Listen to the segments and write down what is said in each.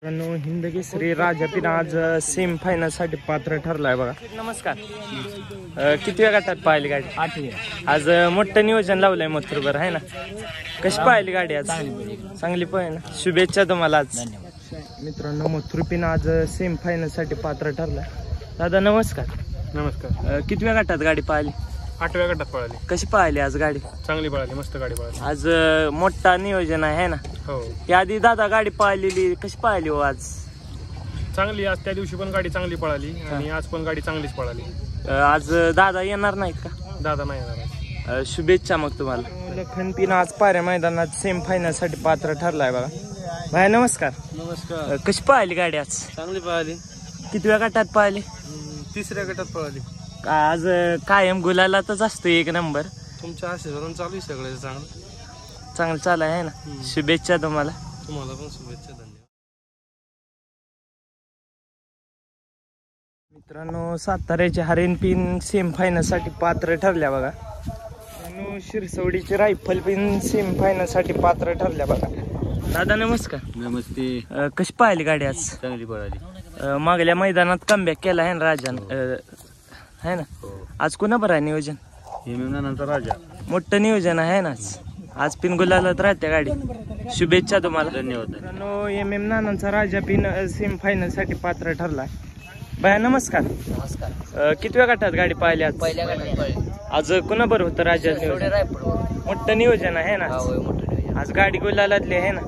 हिंदकेसरी राजा pin आज semi final साठी पात्र ठरलाय बघा। नमस्कार, किती वेळ गटात पाहिली गाडी? 8 आज मोठं नियोजन लावलंय मथुरभर आहे ना? कशी पाहिली गाडी आज? चांगली पाहिली ना, शुभेच्छा तुम्हाला आज। मित्रांनो, मथुर पिन आज सेमी फायनल साठी पात्र ठरलाय। दादा नमस्कार। नमस्कार। किती वेळ गटात गाडी पाहिली? 8व्या गटात पळाली। कशी पाहिली आज गाडी? चांगली पळाली, मस्त गाडी पळाली आज। मोठा नियोजन आहे ना? हो। याआधी दादा गाडी पाहिलेली, कशी पाहिली हो आज? चांगली। आज त्या दिवशी पण गाडी चांगली पळाली आणि आज पण गाडी चांगलीच पळाली। आज दादा येणार नाहीत का? दादा नाही येणार। शुभेच्छा मग तुम्हाला। लखन पिन आज पाऱ्या मैदानात सेमी फायनल साठी पात्र ठरलाय बघा। भाई नमस्कार। नमस्कार। कशी पाहिली गाडी आज? चांगली पळाली। किती वेळा गटात पाहिली? 3ऱ्या गटात पळाली। आज कायम गुलालातच असतो एक नंबर। तुमच्या आशीर्वादाने चालू आहे सगळं चांगलं। चांगलं चालू आहे ना? शुभेच्छा तुम्हाला। तुम्हाला पण शुभेच्छा, धन्यवाद। मित्रांनो, साताऱ्याचे हरिण पिन सेमी फायनल साठी पात्र ठरल्या बघा। शिरसवडीचे रायफल पिन सेमी फायनल साठी पात्र ठरल्या बघा। दादा नमस्कार। नमस्ते। कशी पाहिली गाडी आज? चांगली पळाली। मागल्या मैदानात कमबॅक केला आहे ना राजान, है ना? आज कुणा बरं आहे नियोजन? नंतर राजा। मोठं नियोजन आहे ना आज पिन गुलालात राहत्या गाडी। शुभेच्छा तुम्हाला, धन्यवाद। MM नानांचा राजा पिन सेमी फायनल साठी पात्र ठरलाय। बाया नमस्कार। नमस्कार। किती वेळ गटात गाडी पाहिली आज? पहिल्या गटात पळली। आज कुणा बरं होतं राजा? मोठं नियोजन आहे ना आज, गाडी गुलालातली आहे ना?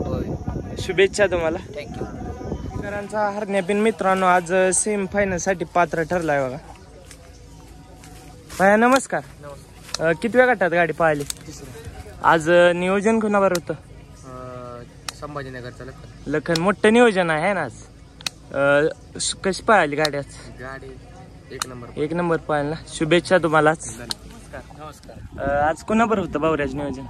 शुभेच्छा तुम्हाला, थँक्यू। घरांचा हरण्या पिन मित्रांनो आज सेमी फायनल साठी पात्र ठरलाय बघा। बाया नमस्कार। किती वेळ गटात गाडी पाहिली? आज नियोजन कुणावर होतं? संभाजीनगरचा लखन। मोठं नियोजन आहे ना आज? कशी पाहिली गाडी आज? गाडी एक नंबर पाहिली ना? शुभेच्छा तुम्हाला। नमस्कार। आज कुणाबर होतं बावऱ्याचं नियोजन?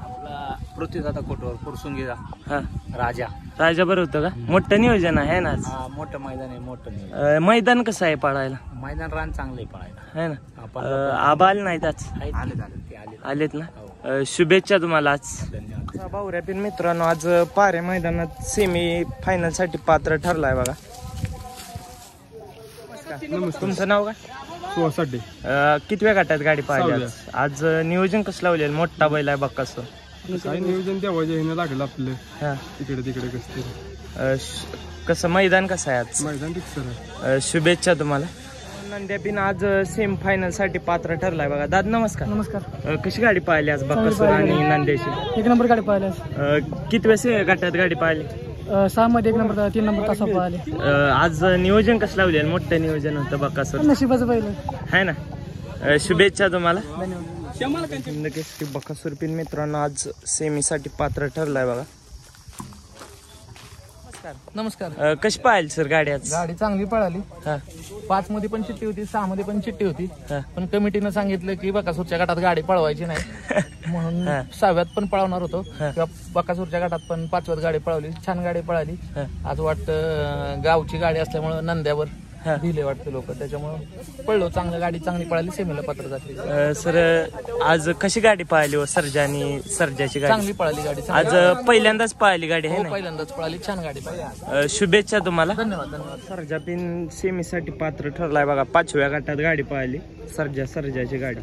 पृथ्वीदादा कोटवर फुरसुंगीचा हा, राजा। राजा बरं होतं का? मोठं नियोजन आहे ना आज? मोठं मैदान आहे, मोठं मैदान कसं आहे पाळायला? मैदान रान चांगलं आहे पळायला, है ना? आबा आले नाहीत आज? आलेत ना? शुभेच्छा तुम्हाला आज। धन्यवाद। बावऱ्या पिन मित्रांनो आज पाऱ्या मैदानात सेमी फायनल साठी पात्र ठरलाय बघा। तुमचं नाव काय? सुवासाठी। किती वेळ गटात गाडी पाहिली आज? आज नियोजन कसं लावलेलं? मोठा बैल आहे बघ कसं काय नियोजन देवाच्या ह्यानं लागलं आपलं। हा, तिकडे तिकडे कसं मैदान कसं आहे आज? मैदान ठीक। शुभेच्छा तुम्हाला। नंद्या पिन आज सेमी फायनल साठी पात्र ठरलाय बघा। दादा नमस्कार। नमस्कार। कशी गाडी पाहिली आज बकासूर आणि नंद्याची? एक नंबर गाडी पाहिली। किती वेळेस गटात गाडी पाहिली? 6 मध्ये 1 नंबर, 3 नंबर तासा पाहिली। आज नियोजन कसं लावलेलं? मोठं नियोजन होतं बकासूर, नशिबाचं पहिलं है ना? शुभेच्छा तुम्हाला। धन्यवाद। हिंदकेसरी बकासूर पिन मित्रांनो आज सेमी साठी पात्र ठरलाय बघा। नमस्कार। कशी पाहिली सर गाडी आज? गाडी चांगली पळाली। हा, 5 मध्ये पण चिठ्ठी होती, 6 मध्ये पण चिठ्ठी होती, हा. पण कमिटीनं सांगितलं की बकासूरच्या गटात गाडी पळवायची नाही म्हणून 6व्यात पण पळवणार होतो किंवा बकासूरच्या गटात पण 5व्यात गाडी पळवली। छान गाडी पळाली। आज वाटतं गावची गाडी असल्यामुळे नंद्यावर दिले वाटतं लोक, त्याच्यामुळे पळलो चांगलं। गाडी चांगली पळाली, सेमीला पात्र झाली। सर आज कशी गाडी पाहिली हो? सर्जानी सर्जाची गाडी चांगली पळाली गाडी। आज पहिल्यांदाच पाहिली गाडी आहे हो, ना? पहिल्यांदाच पळाली, छान गाडी पळाली। शुभेच्छा तुम्हाला। धन्यवाद। धन्यवाद। सर्जा पिन सेमी साठी पात्र ठरलाय बघा। 5व्या गटात गाडी पाहिली सर्जाची गाडी।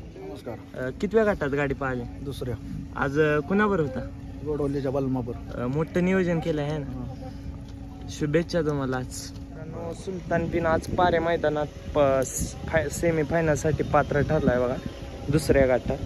किती वेळ गटात गाडी पाहिली? 2ऱ्या। आज कुणाबर होता? गोडवलीच्या बलमापूर। मोठं नियोजन केलं आहे ना? शुभेच्छा तुम्हाला आज। सुलतान पिन आज पारे मैदानात सेमी फायनल साठी पात्र ठरलाय बघा 2ऱ्या गटात।